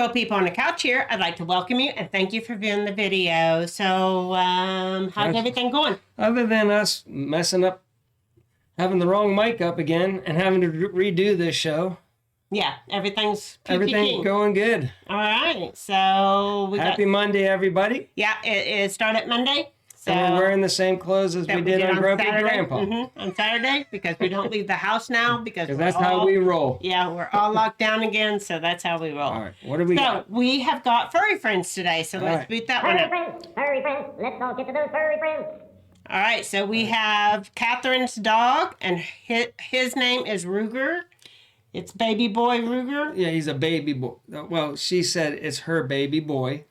Two Old People on the Couch here. I'd like to welcome you and thank you for viewing the video. So, how's everything going? Other than us messing up, having the wrong mic up again and having to redo this show. Yeah, everything's going good. All right, so Happy Monday, everybody. Yeah, it started Monday. So and we're wearing the same clothes as we did on Grumpy Grandpa. On Saturday, because we don't leave the house now. Because that's how we roll. Yeah, we're all locked down again, so that's how we roll. All right, what do we got? So, we have got furry friends today, so let's boot that one up. Furry friends, let's all get to those furry friends. All right, so we have Catherine's dog, and his name is Ruger. It's baby boy Ruger. Yeah, he's a baby boy. Well, she said it's her baby boy,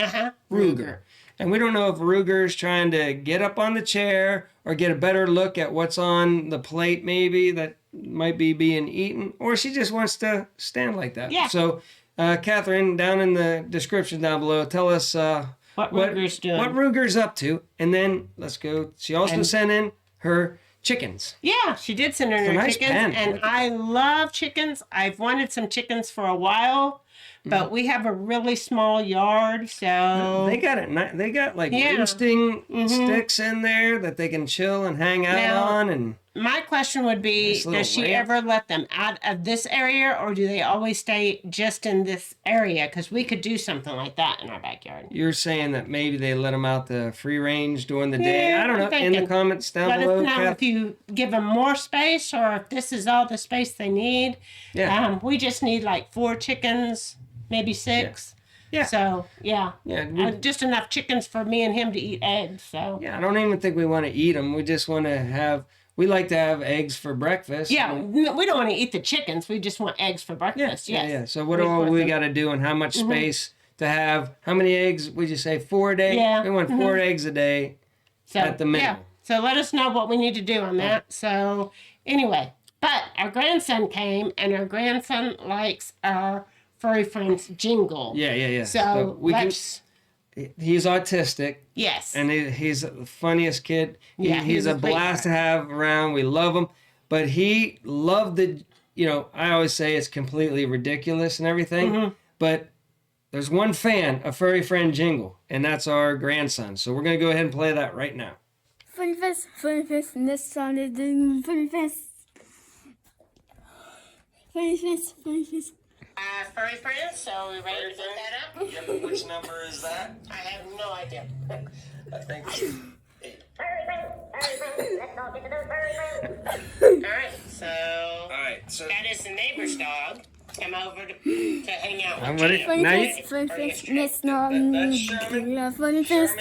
Ruger. And we don't know if Ruger's trying to get up on the chair or get a better look at what's on the plate maybe that might be being eaten, or she just wants to stand like that. Yeah. So, Catherine, down in the description down below, tell us what Ruger's doing. What Ruger's up to, and then let's go. She also sent in her chickens. Yeah, she did send in her chickens, and I love chickens. I've wanted some chickens for a while. But we have a really small yard, so they got like roosting sticks in there that they can chill and hang out on. And my question would be, does she ever let them out of this area, or do they always stay just in this area? Because we could do something like that in our backyard. You're saying that maybe they let them out the free range during the day. I don't know. In the comments down below, let us know if you give them more space or if this is all the space they need. Yeah. We just need like 4 chickens. Maybe 6. Yeah. So, yeah. Just enough chickens for me and him to eat eggs, so. Yeah, I don't even think we want to eat them. We just want to have, we like to have eggs for breakfast. Yeah, we don't want to eat the chickens. We just want eggs for breakfast, Yeah. So what do we got to do and how much space to have? How many eggs would you say? 4 a day? Yeah. We want 4 eggs a day at the minimum. Yeah. So let us know what we need to do on that. So, anyway. But our grandson came, and our grandson likes our furry friends jingle. Yeah. So he's autistic. Yes. And he's the funniest kid. He's a blast to have around. We love him. But he loved I always say it's completely ridiculous and everything. But there's one fan of Furry Friend Jingle, and that's our grandson. So we're going to go ahead and play that right now. Furry Fest, and this song is doing Furry Fest. Furry Fest. Furry friends, so are we ready to put that up? Yeah, but which number is that? I have no idea. I think Furry friends, let's all get to those furry friends. All right, so that is the neighbor's dog. Come over to hang out with I'm ready. Furry Fest, let's not Furry Fest.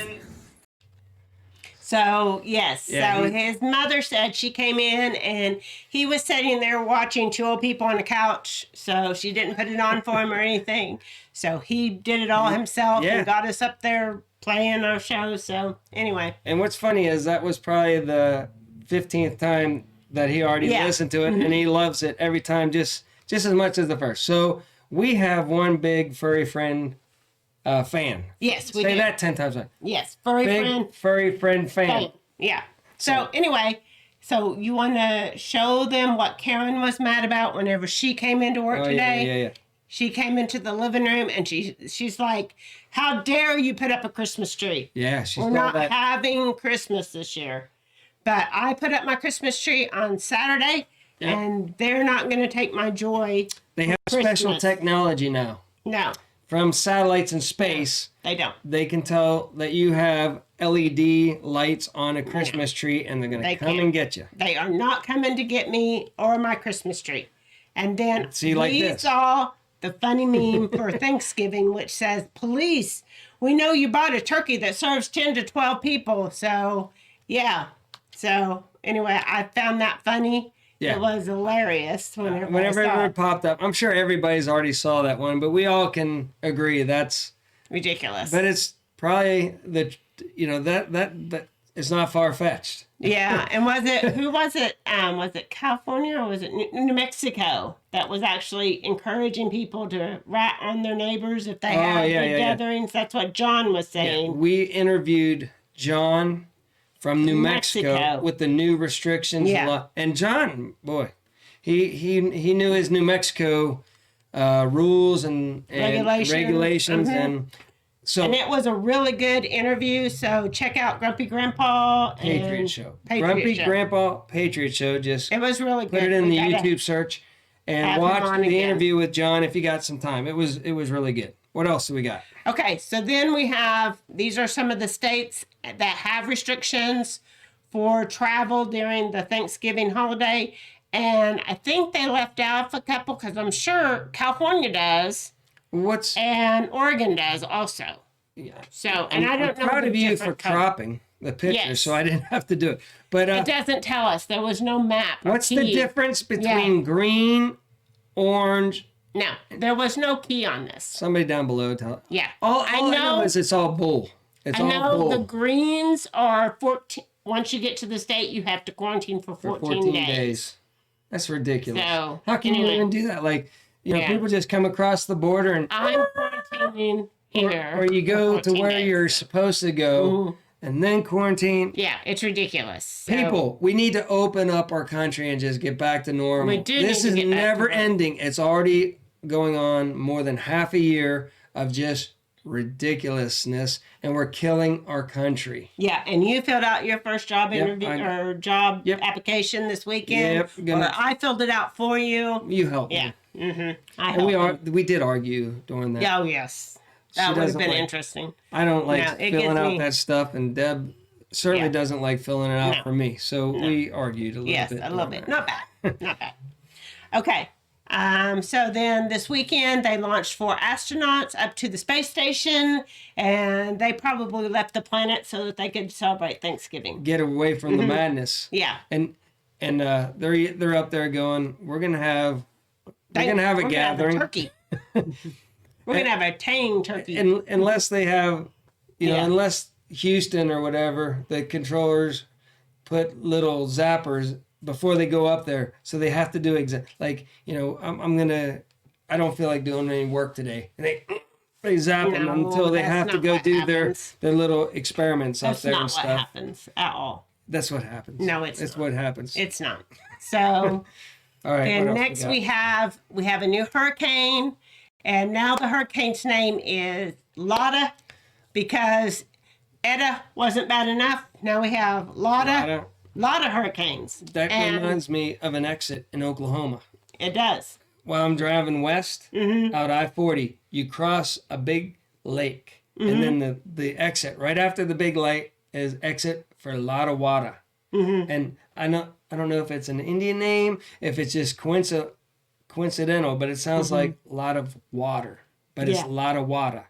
So, yes. So, his mother said she came in and he was sitting there watching Two Old People on the Couch. So, she didn't put it on for him or anything. So, he did it all himself and got us up there playing our show. So, anyway. And what's funny is that was probably the 15th time that he already listened to it. And he loves it every time just as much as the first. So, we have one big furry friend fan. Yes, we Say do. that 10 times. Yes, furry friend fan. Yeah. So anyway, so you want to show them what Karen was mad about whenever she came into work today? Yeah. She came into the living room and she's like, "How dare you put up a Christmas tree? Yeah, we're not having Christmas this year." But I put up my Christmas tree on Saturday, and they're not going to take my joy. They have special technology now. No. From satellites in space, they don't. They can tell that you have LED lights on a Christmas tree, and they're going to come and get you. They are not coming to get me or my Christmas tree. And then we saw the funny meme for Thanksgiving, which says, "Police, we know you bought a turkey that serves 10 to 12 people." So, yeah. So, anyway, I found that funny. Yeah. It was hilarious whenever it popped up. I'm sure everybody's already saw that one, but we all can agree that's ridiculous. But it's probably that it's not far fetched. Yeah, and who was it? Was it California or was it New Mexico that was actually encouraging people to rat on their neighbors if they had gatherings? That's what John was saying. Yeah. We interviewed John from New Mexico with the new restrictions. And John, boy, he knew his New Mexico rules and regulations. And so. And it was a really good interview. So check out Grumpy Grandpa Patriot and Show. Patriot Show. Grandpa Patriot Show. Just it was really good. Put it in the YouTube search and watch the interview with John if you got some time. It was really good. What else do we got? Okay, so then we have, these are some of the states that have restrictions for travel during the Thanksgiving holiday. And I think they left out a couple because I'm sure California does. And Oregon does also. Yeah. So, and I don't know. I'm proud of you for cropping the picture, so I didn't have to do it. But it doesn't tell us. There was no map. What's the difference between green, orange? No, there was no key on this. Somebody down below tell. Yeah. All I know is it's all bull. It's all bull. The greens are 14. Once you get to the state, you have to quarantine for 14 days. That's ridiculous. So, how can you even do that? Like, people just come across the border and I'm quarantining here. Or you go to where you're supposed to go and then quarantine. Yeah, it's ridiculous. So, people, we need to open up our country and just get back to normal. We do. This is never ending. It's already going on more than half a year of just ridiculousess, and we're killing our country. Yeah, and you filled out your first job interview or job application this weekend. Or I filled it out for you. You helped me. We did argue during that. Oh yes, that would have been interesting. I don't like filling out that stuff, and Deb certainly doesn't like filling it out for me. So we argued a little bit. Yes, a little bit. Not bad. Not bad. Okay. So then this weekend they launched 4 astronauts up to the space station, and they probably left the planet so that they could celebrate Thanksgiving. Get away from the madness. Yeah. And they're up there going, we're gonna have a gathering. Have a turkey. We're gonna have a tame turkey. And unless they have, unless Houston or whatever, the controllers put little zappers before they go up there, so they have to do I don't feel like doing any work today, and they zap them until they have to go do their little experiments up there and stuff. That's not what happens at all. That's what happens. No, it's not. What happens. It's not. So, all right. And next we have a new hurricane, and now the hurricane's name is Lada, because Eta wasn't bad enough. Now we have Lada. Lot of hurricanes. That reminds me of an exit in Oklahoma. It does. While I'm driving west, out I-40, you cross a big lake. And then the exit, right after the big lake, is exit for Lada Wada. And I don't know if it's an Indian name, if it's just coincidental, but it sounds like a lot of water. But it's Lada Wada.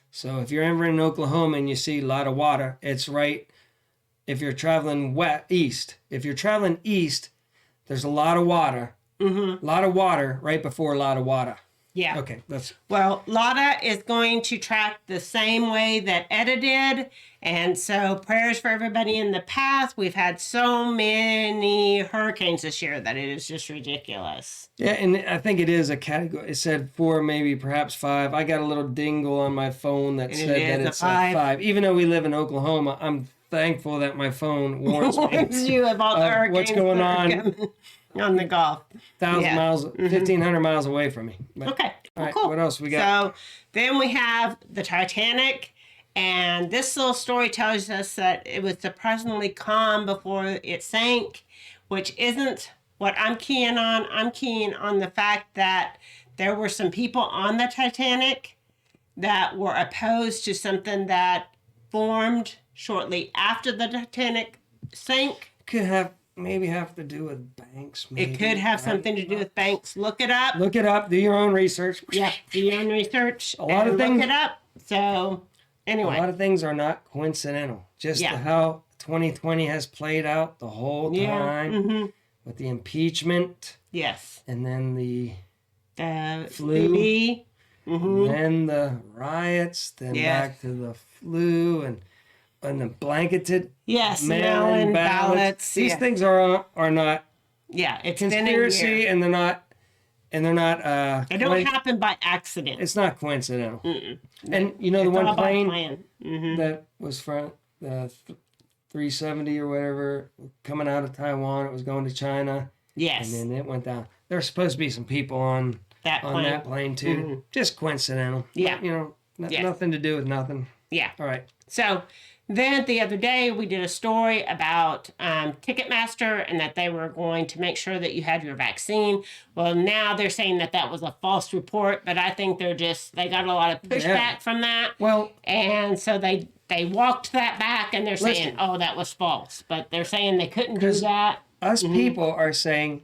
So if you're ever in Oklahoma and you see Lada Wada, it's right. If you're traveling east, there's a lot of water. A lot of water right before Lada Wada. Yeah. Okay. Well, Lada is going to track the same way that Eta did. And so prayers for everybody in the path. We've had so many hurricanes this year that it is just ridiculous. Yeah, and I think it is a category. It said 4, maybe perhaps 5. I got a little dingle on my phone that said that it's a 5. Even though we live in Oklahoma, I'm thankful that my phone warns you of all the hurricanes what's going on the Gulf. 1,000 miles, 1,500 miles away from me. But, okay, all right, cool. What else we got? So then we have the Titanic, and this little story tells us that it was surprisingly calm before it sank, which isn't what I'm keying on. I'm keying on the fact that there were some people on the Titanic that were opposed to something that formed shortly after the Titanic sank. Could have to do with banks. Maybe, it could have something to do with banks. Look it up. Do your own research. Yeah, do your own research. A lot of things. Look it up. So, anyway. A lot of things are not coincidental. Just how 2020 has played out the whole time with the impeachment. Yes. And then the flu. Then the riots. Then back to the flu and the blanketed mail-in ballots. These things are not it's conspiracy, and they're not they don't happen by accident. It's not coincidental. And the one plane that was from the 370 or whatever coming out of Taiwan, it was going to China. Yes. And then it went down. There's supposed to be some people on on that plane too. Mm-hmm. Just coincidental. Yeah. You know, nothing to do with nothing. Yeah. All right. So then the other day we did a story about Ticketmaster and that they were going to make sure that you had your vaccine. Well, now they're saying that was a false report, but I think they got a lot of pushback from that. Well, and so they walked that back and they're saying, oh, that was false. But they're saying they couldn't do that. Us people are saying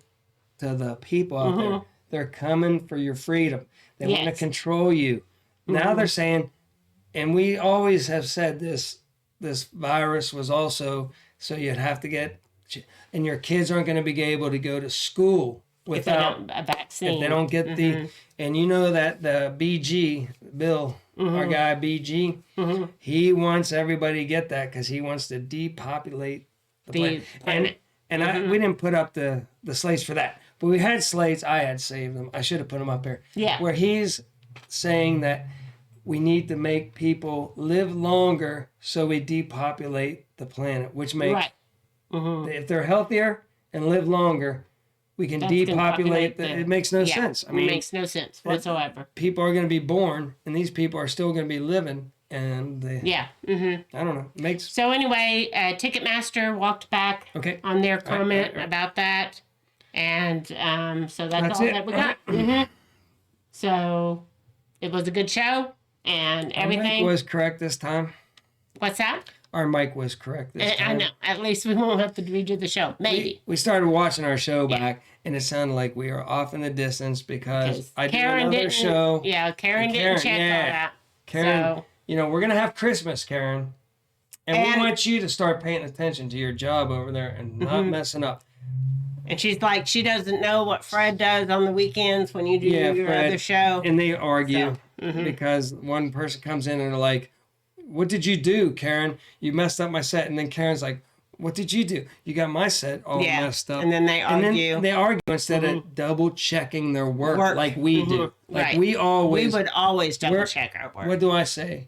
to the people out there, they're coming for your freedom. They want to control you. Now they're saying, and we always have said this virus was also so you'd have to get, and your kids aren't going to be able to go to school without a vaccine. If they don't get the, and you know that the BG, Bill, our guy BG, he wants everybody to get that because he wants to depopulate the planet. And we didn't put up the slates for that. But we had slates. I had saved them. I should have put them up here. Yeah. Where he's saying that we need to make people live longer so we depopulate the planet, which makes, if they're healthier and live longer, we can depopulate it makes no sense. I mean, it makes no sense whatsoever. People are going to be born, and these people are still going to be living. And I don't know. So anyway, Ticketmaster walked back on their comment about that. And so that's all that we got. So it was a good show and everything. Our mic was correct this time. What's that? Our mic was correct this time. I know. At least we won't have to redo the show. Maybe. We started watching our show back, and it sounded like we were off in the distance because I did another show. Yeah, Karen didn't check all that. Karen, so. You know, we're going to have Christmas, Karen. And we want you to start paying attention to your job over there and not messing up. And she's like, she doesn't know what Fred does on the weekends when you do your other show. And they argue because one person comes in and they're like, what did you do, Karen? You messed up my set. And then Karen's like, what did you do? You got my set all messed up. And then they argue. And then they argue instead of double checking their work like we do. Like we would always double check our work. What do I say?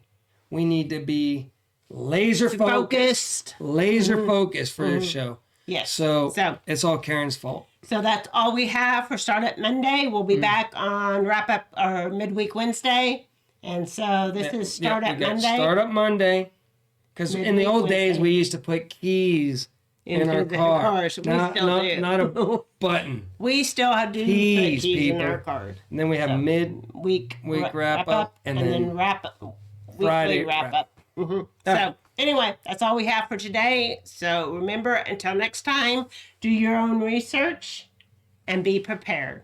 We need to be laser focused. Laser focused for this show. Yes. So it's all Karen's fault. So that's all we have for Start Up Monday. We'll be back on Wrap Up or Midweek Wednesday. And so this is Start Up Monday. Start Up Monday. Because in the old days, we used to put keys in our cars. Not a button. We still have to keys, put keys people. in our card. And then we have midweek wrap up. And then wrap up. Friday wrap up. So anyway, that's all we have for today. So remember, until next time, do your own research and be prepared.